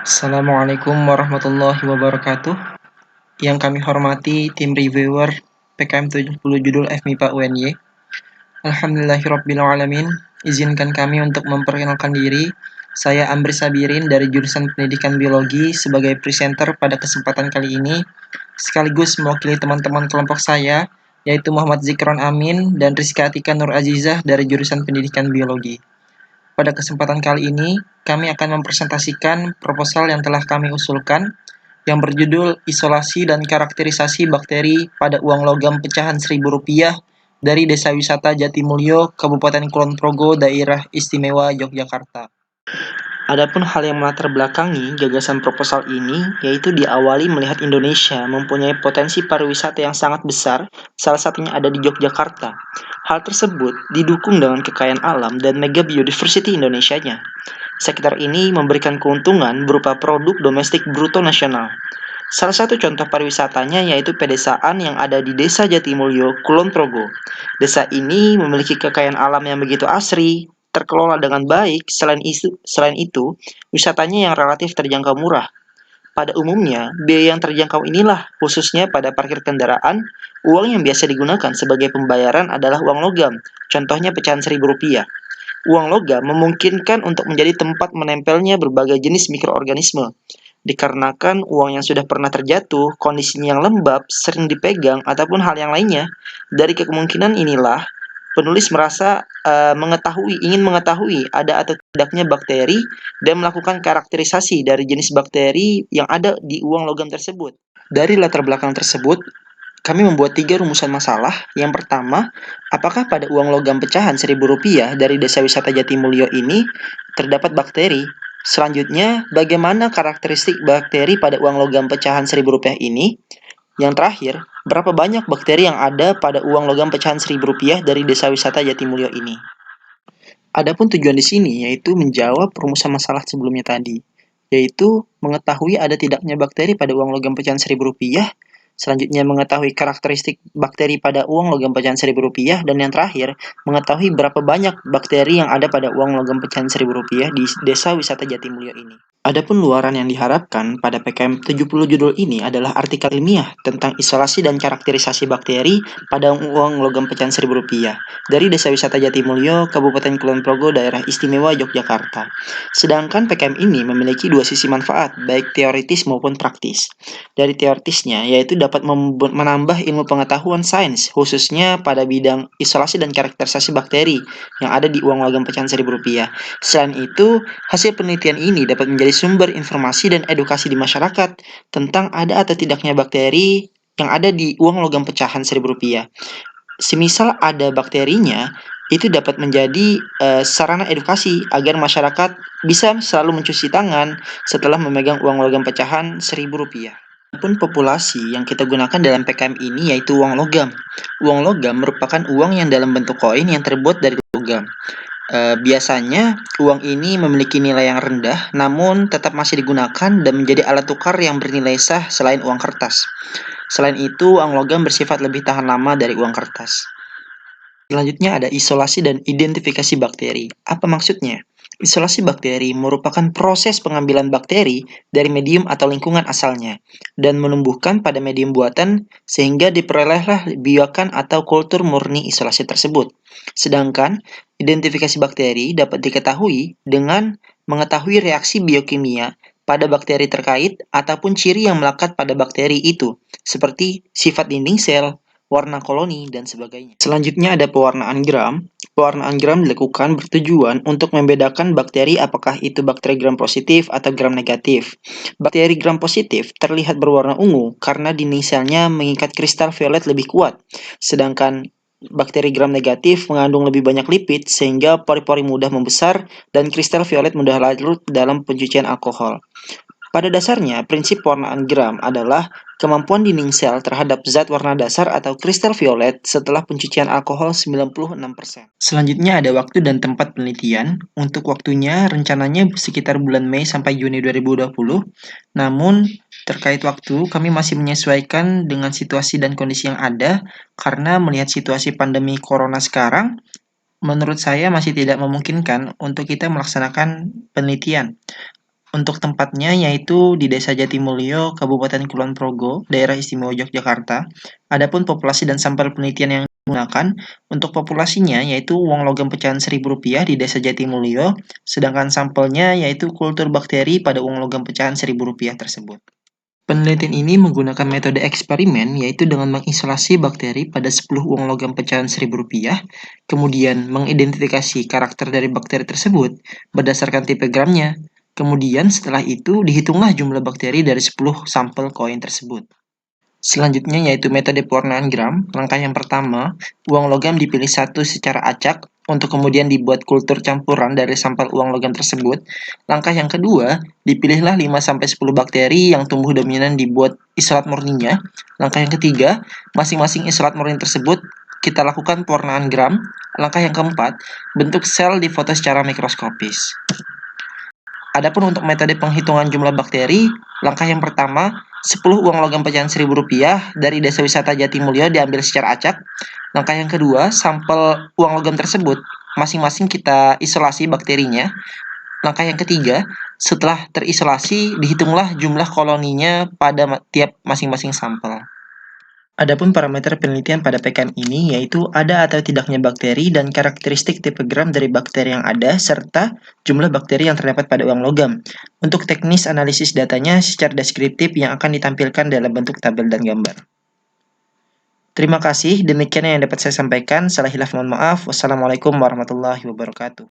Assalamualaikum warahmatullahi wabarakatuh. Yang kami hormati tim reviewer PKM 70 judul FMIPA UNY. Alhamdulillahirrabbilalamin. Izinkan kami untuk memperkenalkan diri. Saya Amri Sabirin dari jurusan Pendidikan Biologi sebagai presenter pada kesempatan kali ini, sekaligus mewakili teman-teman kelompok saya, yaitu Muhammad Zikron Amin dan Rizka Atika Nur Azizah dari jurusan Pendidikan Biologi. Pada kesempatan kali ini, kami akan mempresentasikan proposal yang telah kami usulkan yang berjudul Isolasi dan Karakterisasi Bakteri pada Uang Logam Pecahan Rp1.000 dari Desa Wisata Jatimulyo, Kabupaten Kulon Progo, Daerah Istimewa Yogyakarta. Adapun hal yang melatar belakangi gagasan proposal ini yaitu diawali melihat Indonesia mempunyai potensi pariwisata yang sangat besar, salah satunya ada di Yogyakarta. Hal tersebut didukung dengan kekayaan alam dan mega biodiversity Indonesianya. Sekitar ini memberikan keuntungan berupa produk domestik bruto nasional. Salah satu contoh pariwisatanya yaitu pedesaan yang ada di Desa Jatimulyo, Kulon Progo. Desa ini memiliki kekayaan alam yang begitu asri, terkelola dengan baik. Selain itu, wisatanya yang relatif terjangkau murah. Pada umumnya, biaya yang terjangkau inilah, khususnya pada parkir kendaraan, uang yang biasa digunakan sebagai pembayaran adalah uang logam, contohnya pecahan Rp1.000. Uang logam memungkinkan untuk menjadi tempat menempelnya berbagai jenis mikroorganisme. Dikarenakan uang yang sudah pernah terjatuh, kondisinya yang lembab, sering dipegang, ataupun hal yang lainnya. Dari kemungkinan inilah, penulis merasa ingin mengetahui ada atau tidaknya bakteri dan melakukan karakterisasi dari jenis bakteri yang ada di uang logam tersebut. Dari latar belakang tersebut, kami membuat 3 rumusan masalah. Yang pertama, apakah pada uang logam pecahan Rp1.000 dari Desa Wisata Jatimulyo ini terdapat bakteri? Selanjutnya, bagaimana karakteristik bakteri pada uang logam pecahan Rp1.000 ini? Yang terakhir, berapa banyak bakteri yang ada pada uang logam pecahan Rp1.000 dari Desa Wisata Jatimulyo ini? Adapun tujuan di sini yaitu menjawab rumusan masalah sebelumnya tadi, yaitu mengetahui ada tidaknya bakteri pada uang logam pecahan Rp1.000, selanjutnya mengetahui karakteristik bakteri pada uang logam pecahan Rp1.000, dan yang terakhir, mengetahui berapa banyak bakteri yang ada pada uang logam pecahan Rp1.000 di Desa Wisata Jatimulyo ini. Adapun luaran yang diharapkan pada PKM 70 judul ini adalah artikel ilmiah tentang isolasi dan karakterisasi bakteri pada uang logam pecahan Rp1.000 dari Desa Wisata Jatimulyo, Kabupaten Kulon Progo, Daerah Istimewa Yogyakarta. Sedangkan PKM ini memiliki 2 sisi manfaat, baik teoritis maupun praktis. Dari teoritisnya, yaitu dapat menambah ilmu pengetahuan sains, khususnya pada bidang isolasi dan karakterisasi bakteri yang ada di uang logam pecahan Rp1.000. Selain itu, hasil penelitian ini dapat menjadi sumber informasi dan edukasi di masyarakat tentang ada atau tidaknya bakteri yang ada di uang logam pecahan Rp1.000. Semisal ada bakterinya, itu dapat menjadi sarana edukasi agar masyarakat bisa selalu mencuci tangan setelah memegang uang logam pecahan Rp1.000. Adapun populasi yang kita gunakan dalam PKM ini yaitu uang logam. Uang logam merupakan uang yang dalam bentuk koin yang terbuat dari logam. Biasanya uang ini memiliki nilai yang rendah, namun tetap masih digunakan dan menjadi alat tukar yang bernilai sah selain uang kertas. Selain itu, uang logam bersifat lebih tahan lama dari uang kertas. Selanjutnya ada isolasi dan identifikasi bakteri. Apa maksudnya? Isolasi bakteri merupakan proses pengambilan bakteri dari medium atau lingkungan asalnya dan menumbuhkan pada medium buatan sehingga diperolehlah biokan atau kultur murni isolasi tersebut. Sedangkan identifikasi bakteri dapat diketahui dengan mengetahui reaksi biokimia pada bakteri terkait ataupun ciri yang melekat pada bakteri itu, seperti sifat dinding sel, warna koloni, dan sebagainya. Selanjutnya ada pewarnaan gram. Pewarnaan gram dilakukan bertujuan untuk membedakan bakteri apakah itu bakteri gram positif atau gram negatif. Bakteri gram positif terlihat berwarna ungu karena dinding selnya mengikat kristal violet lebih kuat, sedangkan bakteri gram negatif mengandung lebih banyak lipid sehingga pori-pori mudah membesar dan kristal violet mudah larut dalam pencucian alkohol. Pada dasarnya, prinsip pewarnaan gram adalah kemampuan dinding sel terhadap zat warna dasar atau kristal violet setelah pencucian alkohol 96%. Selanjutnya ada waktu dan tempat penelitian. Untuk waktunya rencananya sekitar bulan Mei sampai Juni 2020. Namun terkait waktu kami masih menyesuaikan dengan situasi dan kondisi yang ada karena melihat situasi pandemi corona sekarang, menurut saya masih tidak memungkinkan untuk kita melaksanakan penelitian. Untuk tempatnya yaitu di Desa Jatimulyo, Kabupaten Kulon Progo, Daerah Istimewa Yogyakarta. Adapun populasi dan sampel penelitian yang digunakan untuk populasinya yaitu uang logam pecahan Rp1.000 di Desa Jatimulyo, sedangkan sampelnya yaitu kultur bakteri pada uang logam pecahan Rp1.000 tersebut. Penelitian ini menggunakan metode eksperimen yaitu dengan mengisolasi bakteri pada 10 uang logam pecahan Rp1.000, kemudian mengidentifikasi karakter dari bakteri tersebut berdasarkan tipe gramnya. Kemudian setelah itu dihitunglah jumlah bakteri dari 10 sampel koin tersebut. Selanjutnya yaitu metode pewarnaan gram. Langkah yang pertama, uang logam dipilih satu secara acak untuk kemudian dibuat kultur campuran dari sampel uang logam tersebut. Langkah yang kedua, dipilihlah 5-10 bakteri yang tumbuh dominan dibuat isolat murninya. Langkah yang ketiga, masing-masing isolat murni tersebut kita lakukan pewarnaan gram. Langkah yang keempat, bentuk sel difoto secara mikroskopis. Adapun untuk metode penghitungan jumlah bakteri, langkah yang pertama, 10 uang logam pecahan Rp1.000 dari Desa Wisata Jatimulyo diambil secara acak. Langkah yang kedua, sampel uang logam tersebut masing-masing kita isolasi bakterinya. Langkah yang ketiga, setelah terisolasi, dihitunglah jumlah koloninya pada tiap masing-masing sampel. Adapun parameter penelitian pada PKM ini yaitu ada atau tidaknya bakteri dan karakteristik tipe gram dari bakteri yang ada serta jumlah bakteri yang terdapat pada uang logam. Untuk teknis analisis datanya secara deskriptif yang akan ditampilkan dalam bentuk tabel dan gambar. Terima kasih, demikian yang dapat saya sampaikan. Salah hilaf mohon maaf. Wassalamualaikum warahmatullahi wabarakatuh.